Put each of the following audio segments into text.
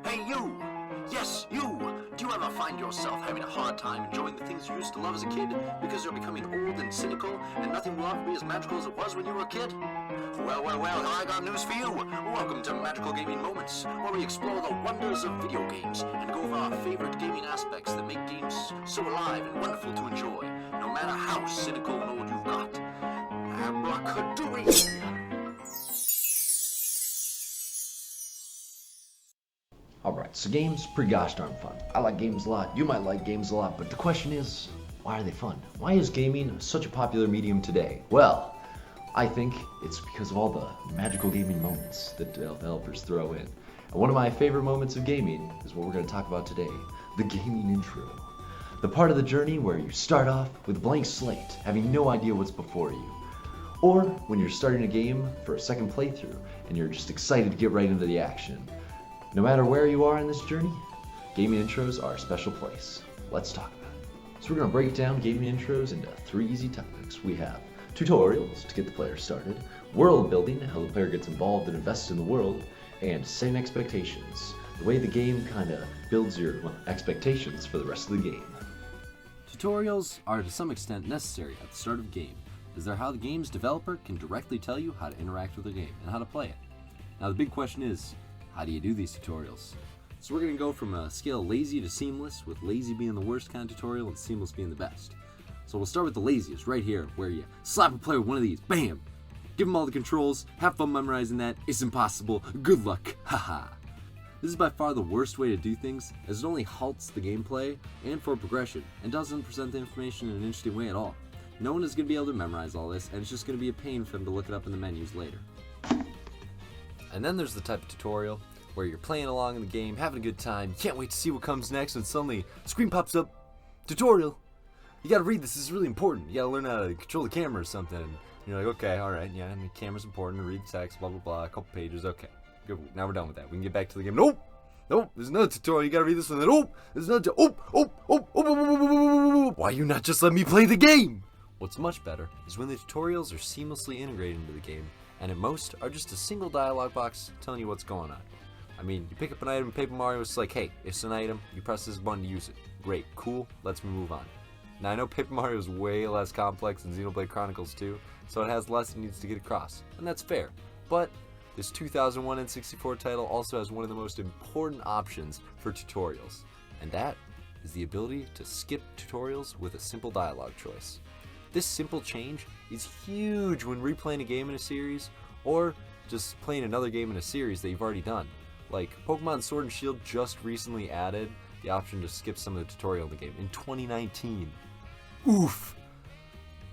Hey you! Yes, you! Do you ever find yourself having a hard time enjoying the things you used to love as a kid because you're becoming old and cynical and nothing will ever be as magical as it was when you were a kid? Well, I got news for you! Welcome to Magical Gaming Moments, where we explore the wonders of video games and go over our favorite gaming aspects that make games so alive and wonderful to enjoy, no matter how cynical and old you've got. Abracadooey! Alright, so games, pretty gosh darn fun. I like games a lot, you might like games a lot, but the question is, why are they fun? Why is gaming such a popular medium today? Well, I think it's because of all the magical gaming moments that developers throw in. And one of my favorite moments of gaming is what we're going to talk about today, the gaming intro. The part of the journey where you start off with a blank slate, having no idea what's before you. Or when you're starting a game for a second playthrough and you're just excited to get right into the action. No matter where you are in this journey, gaming intros are a special place. Let's talk about it. So we're going to break down gaming intros into 3 easy topics. We have tutorials to get the player started, world building, how the player gets involved and invests in the world, and setting expectations, the way the game kind of builds your expectations for the rest of the game. Tutorials are to some extent necessary at the start of a game, as they're how the game's developer can directly tell you how to interact with the game and how to play it. Now the big question is, how do you do these tutorials? So we're going to go from a scale of lazy to seamless, with lazy being the worst kind of tutorial and seamless being the best. So we'll start with the laziest right here, where you slap a player with one of these, bam! Give them all the controls, have fun memorizing that, it's impossible, good luck, haha. This is by far the worst way to do things, as it only halts the gameplay and for progression, and doesn't present the information in an interesting way at all. No one is going to be able to memorize all this, and it's just going to be a pain for them to look it up in the menus later. And then there's the type of tutorial where you're playing along in the game, having a good time, you can't wait to see what comes next, and suddenly a screen pops up, tutorial. You gotta read this is really important. You gotta learn how to control the camera or something. And you're like, okay, alright, yeah, and the camera's important, to read the text, blah blah blah, a couple pages, okay. Good, now we're done with that. We can get back to the game. Nope! There's another tutorial, you gotta read this one, then there's another why you not just let me play the game? What's much better is when the tutorials are seamlessly integrated into the game, and at most are just a single dialogue box telling you what's going on. I mean, you pick up an item in Paper Mario, it's like, hey, it's an item, you press this button to use it. Great, cool, let's move on. Now I know Paper Mario is way less complex than Xenoblade Chronicles 2, so it has less it needs to get across, and that's fair. But this 2001 N64 title also has one of the most important options for tutorials, and that is the ability to skip tutorials with a simple dialogue choice. This simple change is huge when replaying a game in a series, or just playing another game in a series that you've already done. Like, Pokemon Sword and Shield just recently added the option to skip some of the tutorial in the game in 2019. Oof!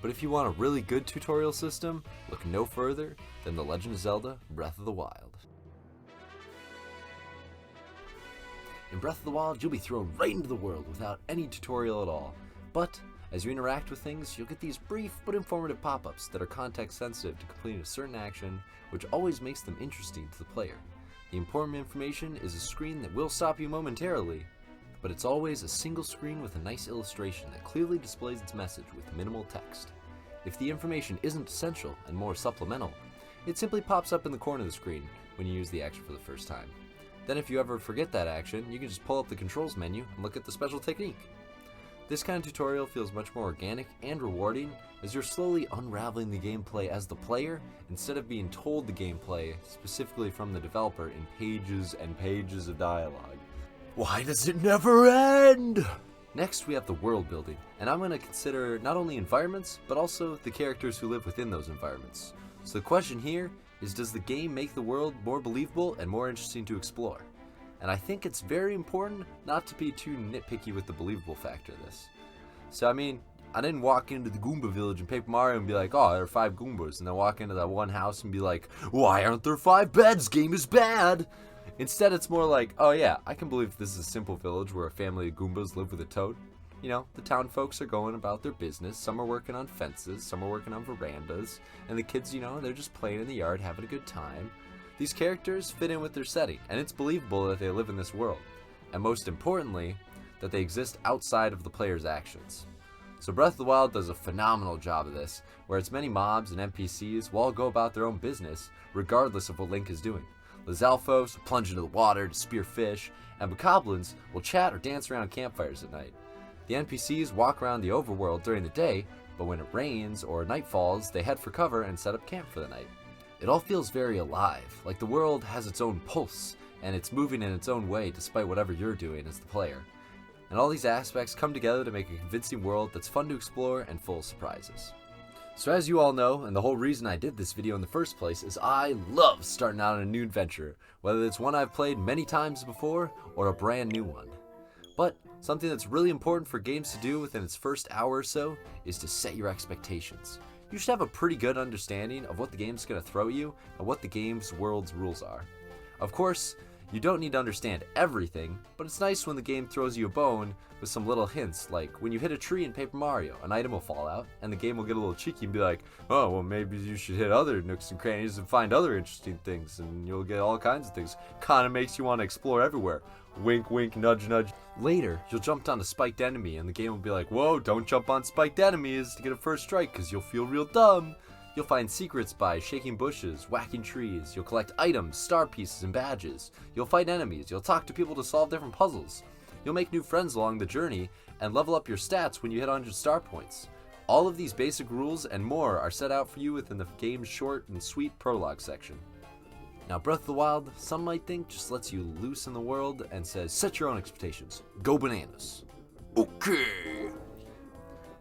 But if you want a really good tutorial system, look no further than The Legend of Zelda Breath of the Wild. In Breath of the Wild, you'll be thrown right into the world without any tutorial at all. But as you interact with things, you'll get these brief but informative pop-ups that are context sensitive to completing a certain action, which always makes them interesting to the player. The important information is a screen that will stop you momentarily, but it's always a single screen with a nice illustration that clearly displays its message with minimal text. If the information isn't essential and more supplemental, it simply pops up in the corner of the screen when you use the action for the first time. Then if you ever forget that action, you can just pull up the controls menu and look at the special technique. This kind of tutorial feels much more organic and rewarding, as you're slowly unraveling the gameplay as the player, instead of being told the gameplay specifically from the developer in pages and pages of dialogue. Why does it never end? Next we have the world building, and I'm going to consider not only environments, but also the characters who live within those environments. So the question here is, does the game make the world more believable and more interesting to explore? And I think it's very important not to be too nitpicky with the believable factor of this. So I mean, I didn't walk into the Goomba village in Paper Mario and be like, oh, there are 5 Goombas, and then walk into that one house and be like, why aren't there 5 beds? Game is bad! Instead, it's more like, oh yeah, I can believe this is a simple village where a family of Goombas live with a toad. You know, the town folks are going about their business, some are working on fences, some are working on verandas, and the kids, you know, they're just playing in the yard, having a good time. These characters fit in with their setting, and it's believable that they live in this world. And most importantly, that they exist outside of the player's actions. So Breath of the Wild does a phenomenal job of this, where its many mobs and NPCs will all go about their own business, regardless of what Link is doing. Lizalfos will plunge into the water to spear fish, and bokoblins will chat or dance around campfires at night. The NPCs walk around the overworld during the day, but when it rains or night falls, they head for cover and set up camp for the night. It all feels very alive, like the world has its own pulse, and it's moving in its own way despite whatever you're doing as the player. And all these aspects come together to make a convincing world that's fun to explore and full of surprises. So as you all know, and the whole reason I did this video in the first place, is I love starting out on a new adventure, whether it's one I've played many times before or a brand new one. But something that's really important for games to do within its first hour or so is to set your expectations. You should have a pretty good understanding of what the game's going to throw you and what the game's world's rules are. Of course, you don't need to understand everything, but it's nice when the game throws you a bone with some little hints, like when you hit a tree in Paper Mario, an item will fall out, and the game will get a little cheeky and be like, oh, well maybe you should hit other nooks and crannies and find other interesting things, and you'll get all kinds of things. Kinda makes you want to explore everywhere. Wink, wink, nudge, nudge. Later, you'll jump on a spiked enemy, and the game will be like, whoa, don't jump on spiked enemies to get a first strike, because you'll feel real dumb. You'll find secrets by shaking bushes, whacking trees. You'll collect items, star pieces, and badges. You'll fight enemies. You'll talk to people to solve different puzzles. You'll make new friends along the journey and level up your stats when you hit 100 star points. All of these basic rules and more are set out for you within the game's short and sweet prologue section. Now, Breath of the Wild, some might think, just lets you loose in the world and says, set your own expectations. Go bananas. Okay.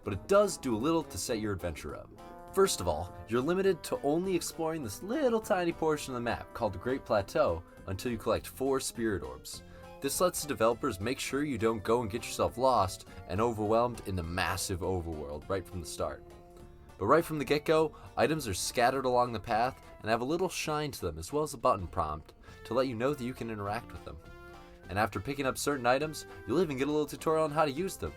But it does do a little to set your adventure up. First of all, you're limited to only exploring this little tiny portion of the map called the Great Plateau until you collect 4 Spirit Orbs. This lets the developers make sure you don't go and get yourself lost and overwhelmed in the massive overworld right from the start. But right from the get-go, items are scattered along the path and have a little shine to them as well as a button prompt to let you know that you can interact with them. And after picking up certain items, you'll even get a little tutorial on how to use them.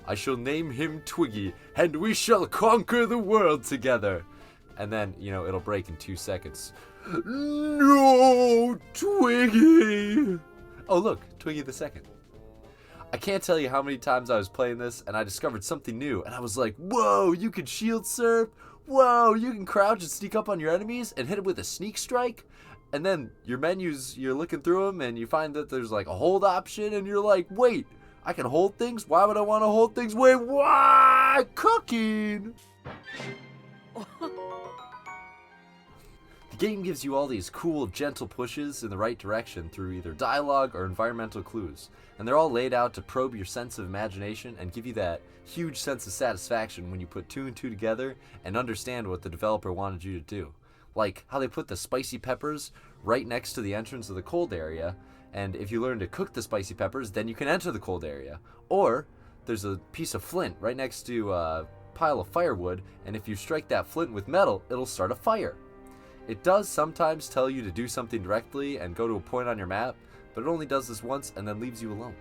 I shall name him Twiggy, and we shall conquer the world together. And then, it'll break in 2 seconds. No, Twiggy! Oh look, Twiggy the second. I can't tell you how many times I was playing this and I discovered something new and I was like, whoa, you can shield surf? Whoa, you can crouch and sneak up on your enemies and hit them with a sneak strike? And then your menus, you're looking through them and you find that there's like a hold option and you're like, wait, I can hold things? Why would I want to hold things? Wait, why? Cooking! The game gives you all these cool, gentle pushes in the right direction through either dialogue or environmental clues, and they're all laid out to probe your sense of imagination and give you that huge sense of satisfaction when you put 2 and 2 together and understand what the developer wanted you to do. Like how they put the spicy peppers right next to the entrance of the cold area, and if you learn to cook the spicy peppers, then you can enter the cold area. Or there's a piece of flint right next to a pile of firewood, and if you strike that flint with metal, it'll start a fire. It does sometimes tell you to do something directly and go to a point on your map, but it only does this once and then leaves you alone.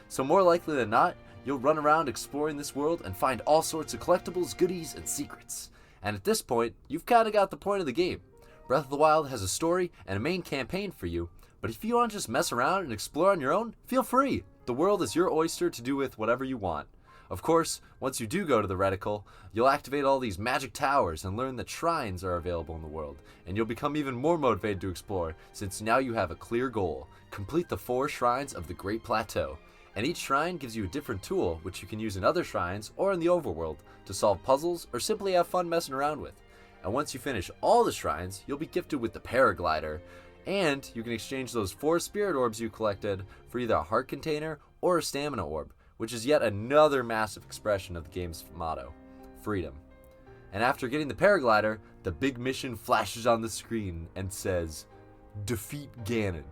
So more likely than not, you'll run around exploring this world and find all sorts of collectibles, goodies, and secrets. And at this point, you've kind of got the point of the game. Breath of the Wild has a story and a main campaign for you, but if you want to just mess around and explore on your own, feel free. The world is your oyster to do with whatever you want. Of course, once you do go to the reticle, you'll activate all these magic towers and learn that shrines are available in the world, and you'll become even more motivated to explore since now you have a clear goal. Complete the 4 shrines of the Great Plateau, and each shrine gives you a different tool which you can use in other shrines or in the overworld to solve puzzles or simply have fun messing around with. And once you finish all the shrines, you'll be gifted with the paraglider, and you can exchange those 4 spirit orbs you collected for either a heart container or a stamina orb, which is yet another massive expression of the game's motto, freedom. And after getting the paraglider, the big mission flashes on the screen and says, defeat Ganon.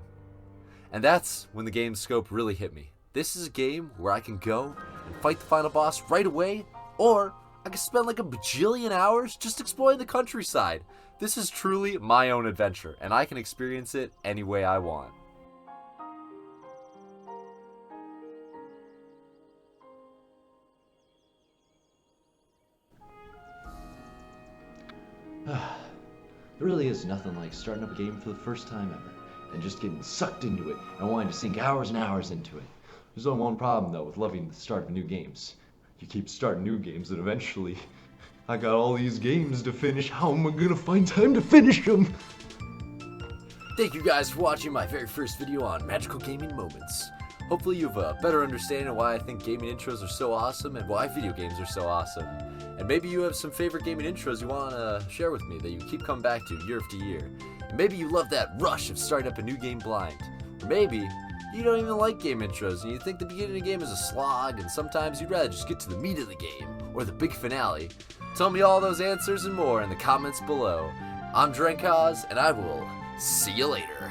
And that's when the game's scope really hit me. This is a game where I can go and fight the final boss right away, or I can spend like a bajillion hours just exploring the countryside. This is truly my own adventure, and I can experience it any way I want. There really is nothing like starting up a game for the first time ever and just getting sucked into it and wanting to sink hours and hours into it. There's only one problem though with loving the start of new games. You keep starting new games and eventually I got all these games to finish. How am I gonna find time to finish them? Thank you guys for watching my very first video on magical gaming moments. Hopefully you have a better understanding of why I think gaming intros are so awesome and why video games are so awesome. And maybe you have some favorite gaming intros you want to share with me that you keep coming back to year after year. And maybe you love that rush of starting up a new game blind. Or maybe you don't even like game intros and you think the beginning of the game is a slog and sometimes you'd rather just get to the meat of the game or the big finale. Tell me all those answers and more in the comments below. I'm Drenkaz and I will see you later.